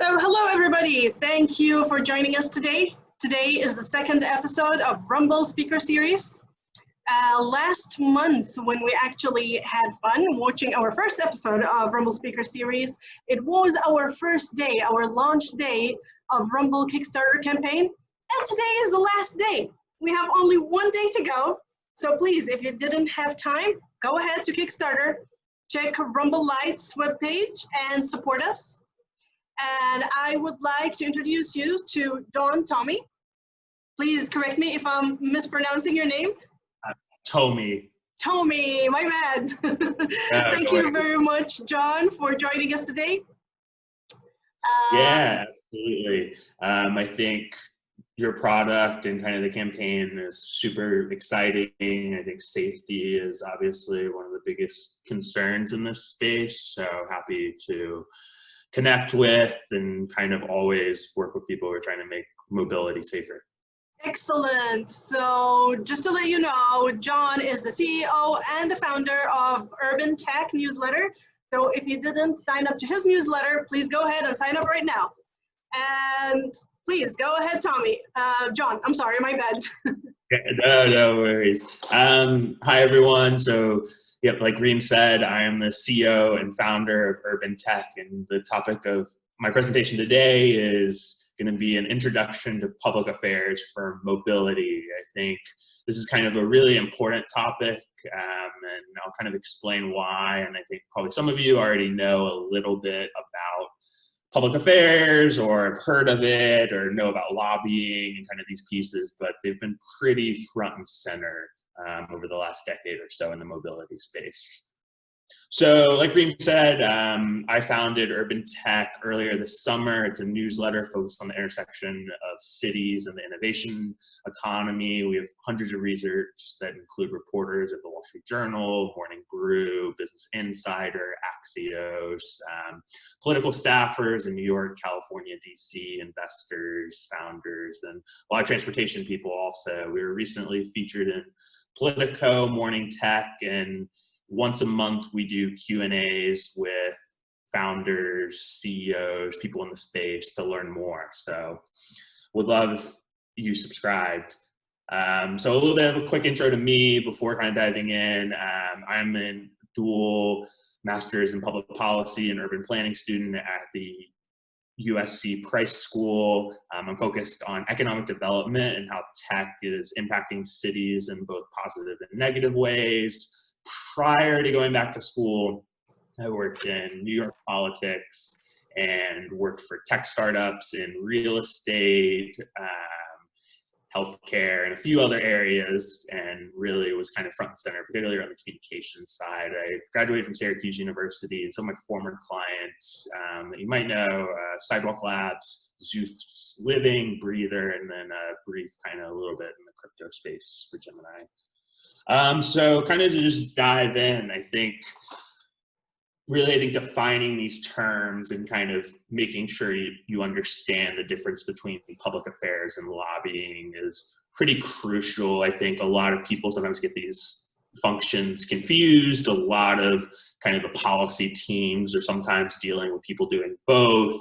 So hello everybody, thank you for joining us today. Today is the second episode of Rumble Speaker Series. Last month when we actually had fun watching our first episode of Rumble Speaker Series, it was our first day, our launch day of Rumble Kickstarter campaign, and today is the last day. We have only one day to go, so please, if you didn't have time, go ahead to Kickstarter, check Rumble Lights webpage and support us. And I would like to introduce you to Thomey. Please correct me if I'm mispronouncing your name. Thomey. Thomey, my bad. Thank you very much, John, for joining us today. Yeah, absolutely. I think your product and kind of the campaign is super exciting. I think safety is obviously one of the biggest concerns in this space. So happy to connect with and kind of always work with people who are trying to make mobility safer. Excellent. So just to let you know, John is the CEO and the founder of Urban Tech newsletter. So if you didn't sign up to his newsletter, please go ahead and sign up right now. And please go ahead, Thomey. John, I'm sorry, my bad. No worries. Hi, everyone. So, yep, like Reem said, I am the CEO and founder of Urban Tech, and the topic of my presentation today is going to be an introduction to public affairs for mobility. I think this is kind of a really important topic, and I'll kind of explain why. And I think probably some of you already know a little bit about public affairs or have heard of it or know about lobbying and kind of these pieces, but they've been pretty front and center over the last decade or so in the mobility space. So like Reem said, I founded Urban Tech earlier this summer. It's a newsletter focused on the intersection of cities and the innovation economy. We have hundreds of readers that include reporters at the Wall Street Journal, Morning Brew, Business Insider, Axios, political staffers in New York, California, DC, investors, founders, and a lot of transportation people also. We were recently featured in Politico, Morning Tech, and once a month we do Q&As with founders, CEOs, people in the space to learn more. So would love if you subscribed. So a little bit of a quick intro to me before kind of diving in. I'm a dual master's in public policy and urban planning student at the USC Price School. I'm focused on economic development and how tech is impacting cities in both positive and negative ways. Prior to going back to school, I worked in New York politics and worked for tech startups in real estate, healthcare, and a few other areas, and really was kind of front and center, particularly on the communications side. I graduated from Syracuse University, and some of my former clients that you might know, Sidewalk Labs, Zeus Living, Breather, and then a brief kind of a little bit in the crypto space for Gemini. So kind of to just dive in, I think defining these terms and kind of making sure you understand the difference between public affairs and lobbying is pretty crucial. I think a lot of people sometimes get these functions confused. A lot of kind of the policy teams are sometimes dealing with people doing both.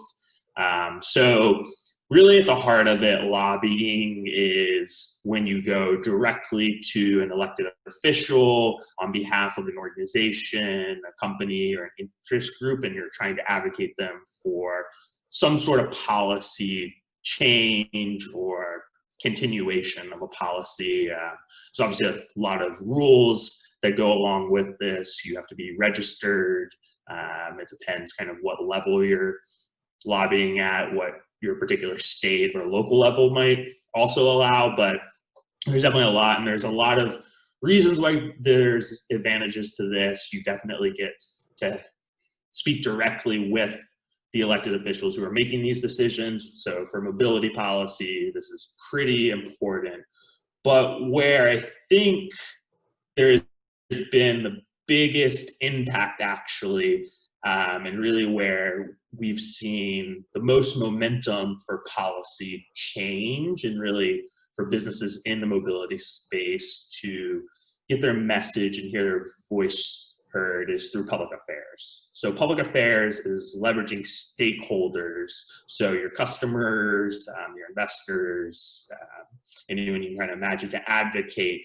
So really at the heart of it, lobbying is when you go directly to an elected official on behalf of an organization, a company, or an interest group, and you're trying to advocate them for some sort of policy change or continuation of a policy. There's obviously a lot of rules that go along with this. You have to be registered. It depends kind of what level you're lobbying at, what your particular state or local level might also allow, but there's definitely a lot, and there's a lot of reasons why there's advantages to this. You definitely get to speak directly with the elected officials who are making these decisions. So for mobility policy, this is pretty important. But where I think there has been the biggest impact actually, and really where we've seen the most momentum for policy change and really for businesses in the mobility space to get their message and hear their voice heard is through public affairs. So public affairs is leveraging stakeholders, so your customers, your investors, anyone you can kind of imagine, to advocate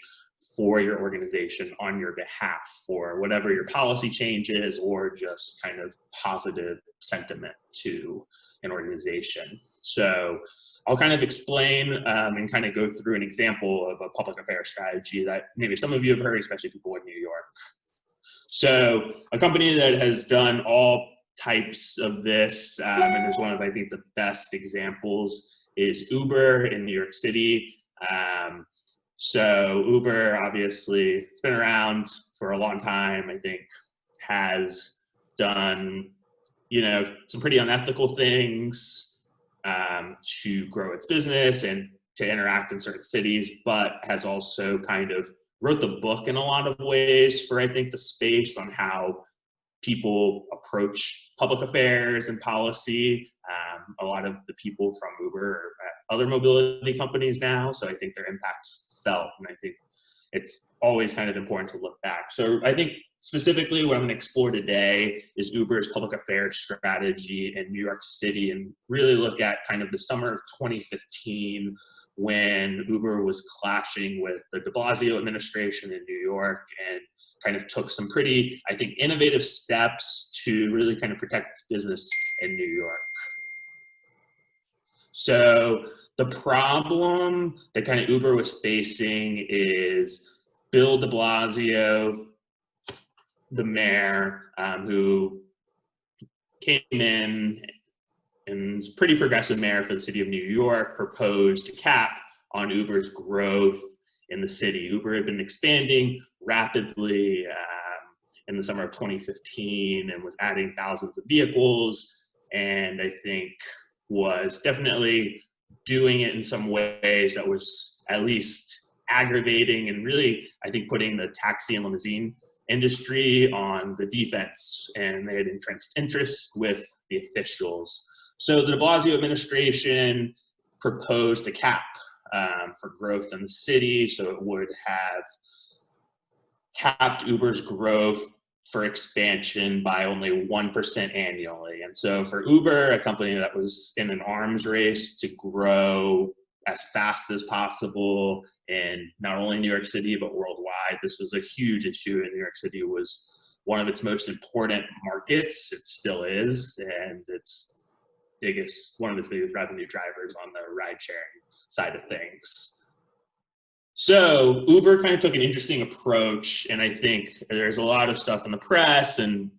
for your organization on your behalf for whatever your policy change is, or just kind of positive sentiment to an organization. So I'll kind of explain and kind of go through an example of a public affairs strategy that maybe some of you have heard, especially people in New York. So a company that has done all types of this, and is one of, I think, the best examples, is Uber in New York City. So Uber, obviously, it's been around for a long time. I think has done, some pretty unethical things to grow its business and to interact in certain cities, but has also kind of wrote the book in a lot of ways for, I think, the space on how people approach public affairs and policy. A lot of the people from Uber are at other mobility companies now, so I think their impact's felt, and I think it's always kind of important to look back. So I think specifically what I'm going to explore today is Uber's public affairs strategy in New York City, and really look at kind of the summer of 2015 when Uber was clashing with the de Blasio administration in New York, and kind of took some pretty, I think, innovative steps to really kind of protect its business in New York. So the problem that kind of Uber was facing is Bill de Blasio, the mayor, who came in and was a pretty progressive mayor for the city of New York, proposed a cap on Uber's growth in the city. Uber had been expanding rapidly in the summer of 2015 and was adding thousands of vehicles, and I think was definitely doing it in some ways that was at least aggravating and really, I think, putting the taxi and limousine industry on the defense, and they had entrenched interest with the officials. So the de Blasio administration proposed a cap for growth in the city, so it would have capped Uber's growth for expansion by only 1% annually. And so for Uber, a company that was in an arms race to grow as fast as possible in not only New York City, but worldwide, this was a huge issue. And New York City was one of its most important markets. It still is, and it's one of its biggest revenue drivers on the ride sharing side of things. So Uber kind of took an interesting approach, and I think there's a lot of stuff in the press, and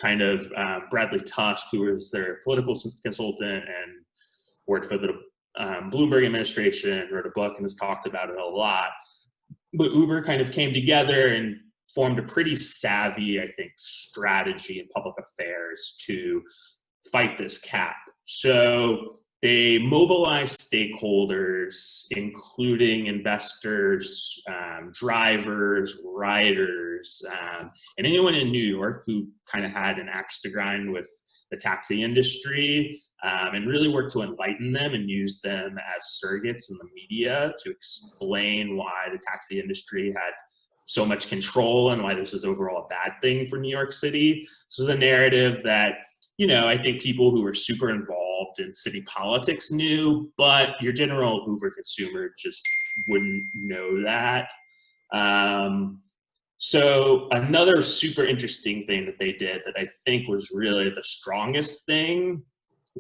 kind of Bradley Tusk, who was their political consultant and worked for the Bloomberg administration, wrote a book and has talked about it a lot. But Uber kind of came together and formed a pretty savvy, I think, strategy in public affairs to fight this cap. So they mobilized stakeholders, including investors, drivers, riders, and anyone in New York who kind of had an axe to grind with the taxi industry, and really worked to enlighten them and use them as surrogates in the media to explain why the taxi industry had so much control and why this is overall a bad thing for New York City. This is a narrative that, I think people who were super involved in city politics knew, but your general Uber consumer just wouldn't know that. So another super interesting thing that they did that I think was really the strongest thing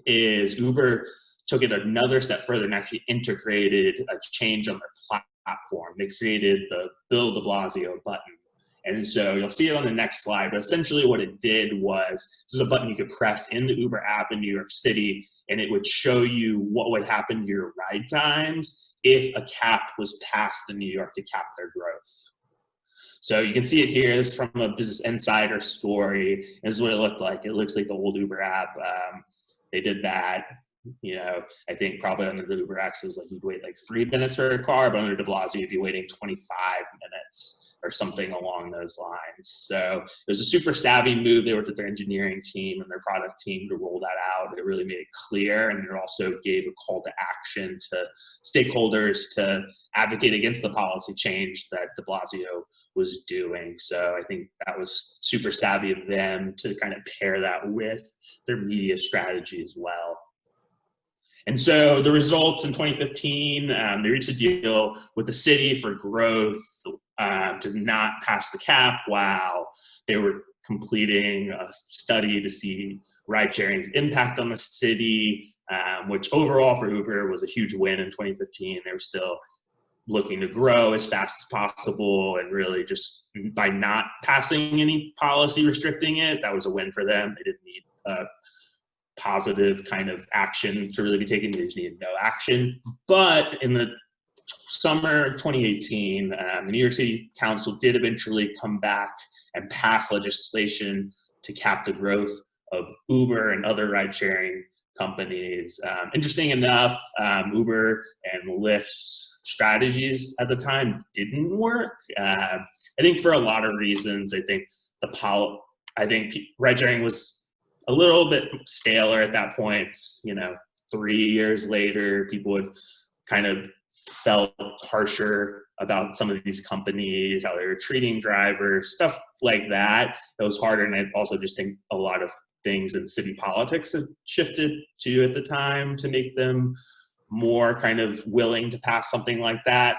is Uber took it another step further and actually integrated a change on their platform. They created the Bill de Blasio button. And so you'll see it on the next slide, but essentially what it did was, this is a button you could press in the Uber app in New York City, and it would show you what would happen to your ride times if a cap was passed in New York to cap their growth. So you can see it here. This is from a Business Insider story. This is what it looked like. It looks like the old Uber app. They did that. I think probably under the Uber X, it was like you'd wait like 3 minutes for a car, but under de Blasio, you'd be waiting 25 minutes or something along those lines. So it was a super savvy move. They worked with their engineering team and their product team to roll that out. It really made it clear, and it also gave a call to action to stakeholders to advocate against the policy change that de Blasio was doing. So I think that was super savvy of them to kind of pair that with their media strategy as well. And so the results in 2015, they reached a deal with the city for growth to not pass the cap while they were completing a study to see ride sharing's impact on the city, which overall for Uber was a huge win in 2015. They were still looking to grow as fast as possible, and really just by not passing any policy restricting it, that was a win for them. They didn't need positive kind of action to really be taken. They just needed no action. But in the summer of 2018, the New York City Council did eventually come back and pass legislation to cap the growth of Uber and other ride-sharing companies. Interesting enough, Uber and Lyft's strategies at the time didn't work. I think for a lot of reasons. I think ride-sharing was a little bit staler at that point. 3 years later, people have kind of felt harsher about some of these companies, how they were treating drivers, stuff like that. It was harder, and I also just think a lot of things in city politics have shifted too at the time to make them more kind of willing to pass something like that.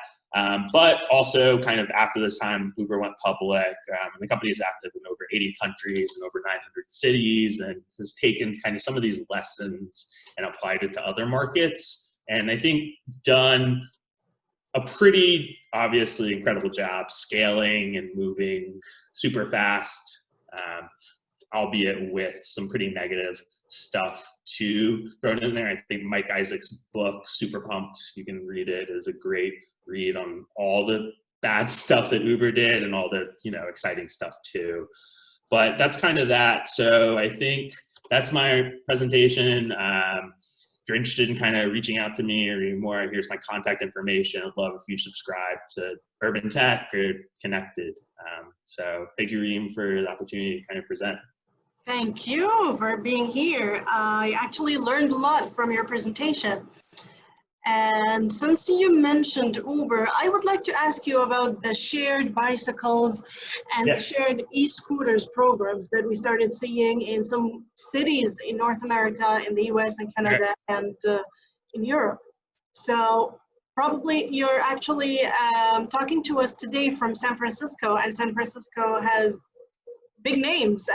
But also kind of after this time, Uber went public, and the company is active in over 80 countries and over 900 cities, and has taken kind of some of these lessons and applied it to other markets. And I think done a pretty obviously incredible job scaling and moving super fast, albeit with some pretty negative stuff too thrown in there. I think Mike Isaac's book, Super Pumped, you can read it, is a great read on all the bad stuff that Uber did and all the exciting stuff too. But that's kind of that. So I think that's my presentation. If you're interested in kind of reaching out to me or reading more, here's my contact information. I'd love if you subscribe to Urban Tech or Connected. So thank you, Reem, for the opportunity to kind of present. Thank you for being here. I actually learned a lot from your presentation. And since you mentioned Uber, I would like to ask you about the shared bicycles and the shared e-scooters programs that we started seeing in some cities in North America, in the US and Canada, and in Europe. So probably you're actually talking to us today from San Francisco, and San Francisco has big names,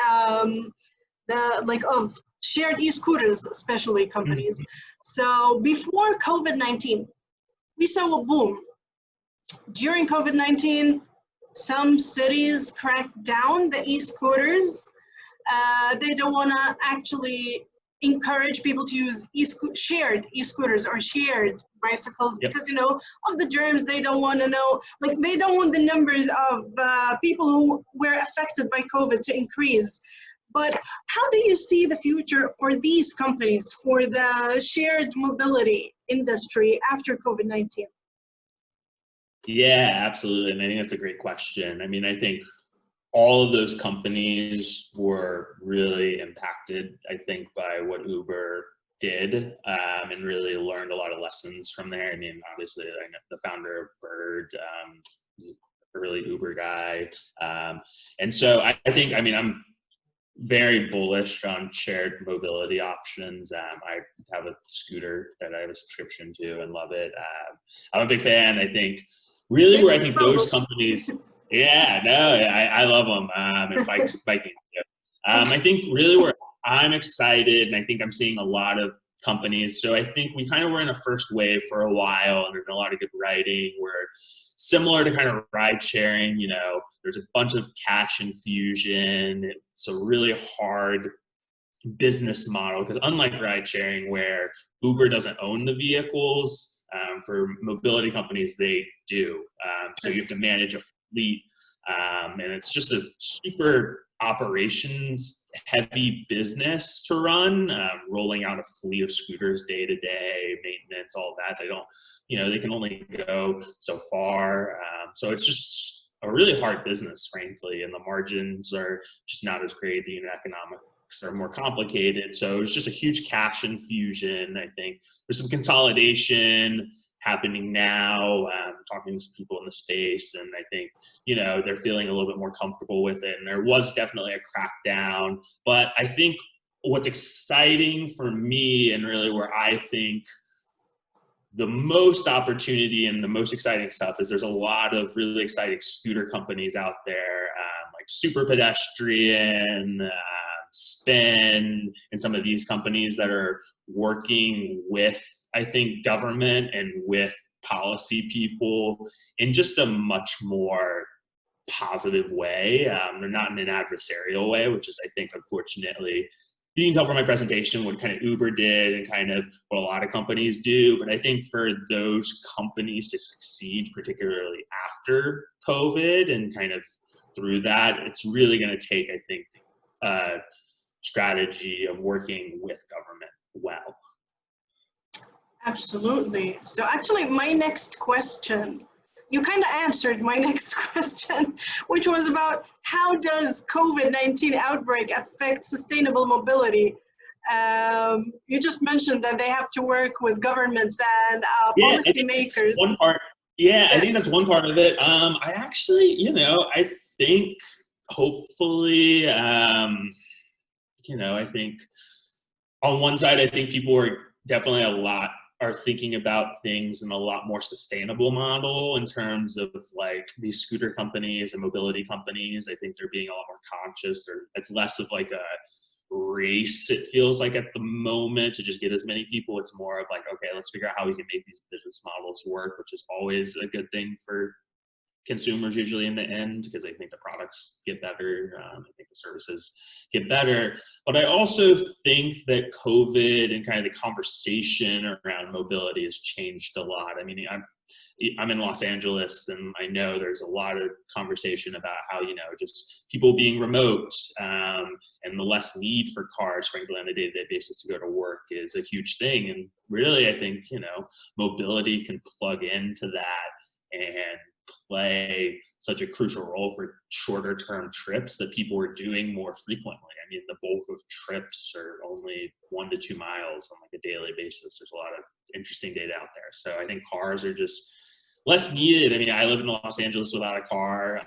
of shared e-scooters, especially companies. So before COVID-19, we saw a boom. During COVID-19, some cities cracked down the e-scooters. They don't want to actually encourage people to use shared e-scooters or shared bicycles because, of the germs. They don't want to know, they don't want the numbers of people who were affected by COVID to increase. But how do you see the future for these companies, for the shared mobility industry after COVID-19? Yeah, absolutely. And I think that's a great question. I mean, I think all of those companies were really impacted, I think, by what Uber did, and really learned a lot of lessons from there. I mean, obviously, the founder of Bird, early Uber guy. And so I think, I'm very bullish on shared mobility options. I have a scooter that I have a subscription to and love it. I'm a big fan. I think really where I think those companies, I love them, and biking. I think really where I'm excited, and I think I'm seeing a lot of companies. So I think we kind of were in a first wave for a while, and there's been a lot of good writing where similar to kind of ride sharing, there's a bunch of cash infusion. It's a really hard business model because unlike ride sharing where Uber doesn't own the vehicles, for mobility companies, they do. So you have to manage a fleet, and it's just a super operations heavy business to run, rolling out a fleet of scooters day to day, maintenance, all that. They can only go so far. So it's just a really hard business, frankly, and the margins are just not as great. The unit economics are more complicated. So it's just a huge cash infusion. I think there's some consolidation happening now, talking to some people in the space, and I think, you know, they're feeling a little bit more comfortable with it. And there was definitely a crackdown, but I think what's exciting for me, and really where I think the most opportunity and the most exciting stuff is, there's a lot of really exciting scooter companies out there, like Super Pedestrian, Spin, and some of these companies that are working with, I think, government and with policy people in just a much more positive way. They're not in an adversarial way, which is, I think, unfortunately, you can tell from my presentation what kind of Uber did and kind of what a lot of companies do. But I think for those companies to succeed, particularly after COVID and kind of through that, it's really going to take, I think, a strategy of working with government well. Absolutely. So actually, my next question, you kind of answered my next question, which was about how does COVID-19 outbreak affect sustainable mobility? You just mentioned that they have to work with governments and policymakers. One part. Yeah, I think that's one part of it. I actually, you know, I think hopefully, you know, I think on one side, I think people are definitely are thinking about things in a lot more sustainable model in terms of like these scooter companies and mobility companies. I think they're being a lot more conscious. It's less of like a race, it feels like, at the moment, to just get as many people. It's more of like, okay, let's figure out how we can make these business models work, which is always a good thing for consumers usually in the end, because I think the products get better, I think the services get better. But I also think that COVID and kind of the conversation around mobility has changed a lot. I mean, I'm in Los Angeles, and I know there's a lot of conversation about how, you know, just people being remote, and the less need for cars, frankly, on a day-to-day basis to go to work is a huge thing. And really, I think, you know, mobility can plug into that and play such a crucial role for shorter term trips that people are doing more frequently. I mean, the bulk of trips are only 1 to 2 miles on like a daily basis. There's a lot of interesting data out there. So I think cars are just less needed. I mean, I live in Los Angeles without a car.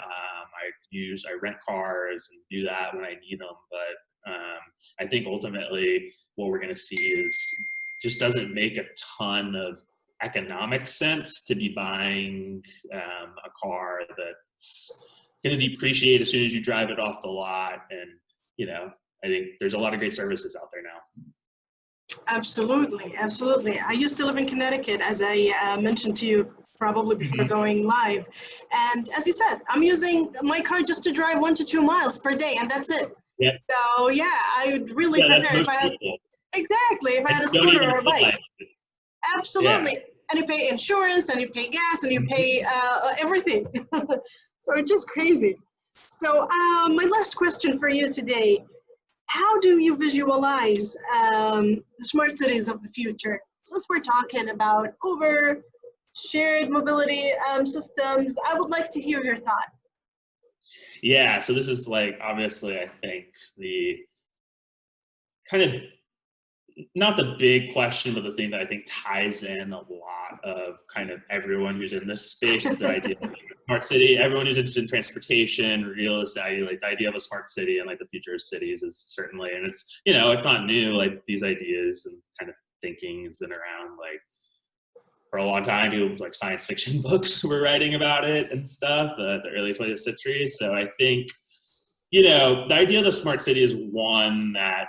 I rent cars and do that when I need them. But I think ultimately what we're going to see is just doesn't make a ton of economic sense to be buying a car that's going to depreciate as soon as you drive it off the lot. And, you know, I think there's a lot of great services out there now. Absolutely, absolutely. I used to live in Connecticut, as I mentioned to you probably before going live. And as you said, I'm using my car just to drive 1 to 2 miles per day, and that's it. Yeah. So yeah, I would really prefer if I had, exactly, if I had a scooter or a bike. Absolutely. Yeah. And you pay insurance, and you pay gas, and you pay everything. So it's just crazy. So my last question for you today, how do you visualize the smart cities of the future? Since we're talking about Uber, shared mobility systems, I would like to hear your thought. Yeah, so this is like, obviously, I think the kind of, not the big question, but the thing that I think ties in a lot of kind of everyone who's in this space, the idea of smart city, everyone who's interested in transportation, real estate, like the idea of a smart city and like the future of cities is certainly, and it's, you know, it's not new, like these ideas and kind of thinking has been around like for a long time. People like science fiction books were writing about it and stuff, the early 20th century. So I think, you know, the idea of the smart city is one that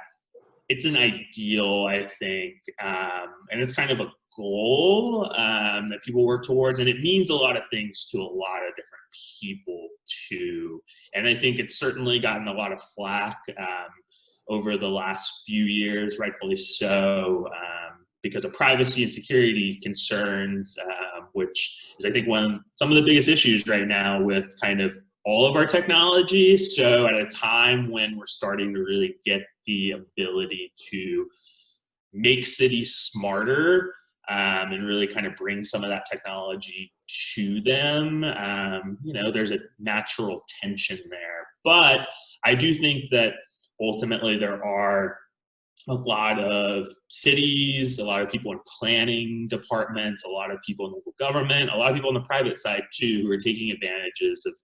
it's an ideal, I think, and it's kind of a goal that people work towards, and it means a lot of things to a lot of different people too. And I think it's certainly gotten a lot of flack over the last few years, rightfully so, because of privacy and security concerns, which is, I think, some of the biggest issues right now with kind of all of our technology. So at a time when we're starting to really get the ability to make cities smarter and really kind of bring some of that technology to them, you know, there's a natural tension there. But I do think that ultimately there are a lot of cities, a lot of people in planning departments, a lot of people in local government, a lot of people on the private side too, who are taking advantages of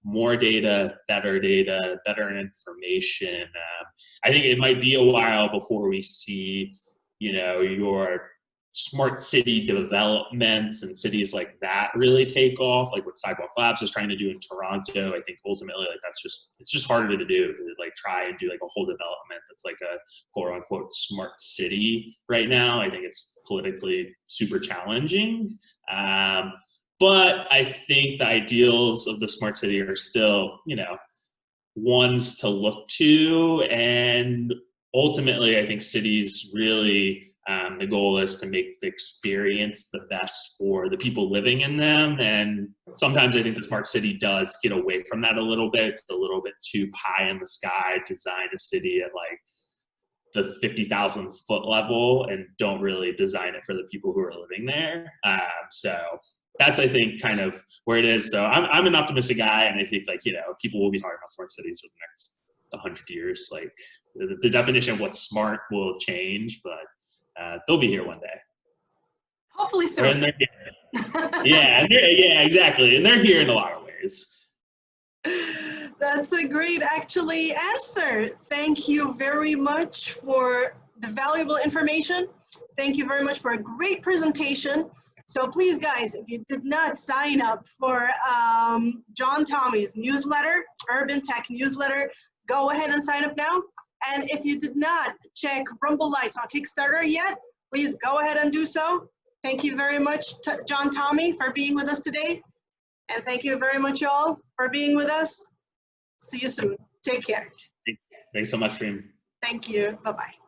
more data, better information. I think it might be a while before we see, you know, your smart city developments and cities like that really take off, like what Sidewalk Labs is trying to do in Toronto. I think ultimately, like, it's just harder to do, to like try and do like a whole development that's like a quote unquote smart city right now. I think it's politically super challenging. But I think the ideals of the smart city are still, you know, ones to look to. And ultimately, I think cities really, the goal is to make the experience the best for the people living in them. And sometimes I think the smart city does get away from that a little bit. It's a little bit too pie in the sky, design a city at like the 50,000 foot level and don't really design it for the people who are living there. So that's, I think, kind of where it is. So I'm an optimistic guy, and I think, like, you know, people will be talking about smart cities for the next 100 years. Like, the definition of what's smart will change, but they'll be here one day. Hopefully soon. Yeah, exactly. And they're here in a lot of ways. That's a great, actually, answer. Thank you very much for the valuable information. Thank you very much for a great presentation. So please, guys, if you did not sign up for John Thomey's newsletter, Urban Tech newsletter, go ahead and sign up now. And if you did not check Rumble Lights on Kickstarter yet, please go ahead and do so. Thank you very much, John Thomey, for being with us today. And thank you very much, y'all, for being with us. See you soon. Take care. Thanks so much, Reem. Thank you. Bye-bye.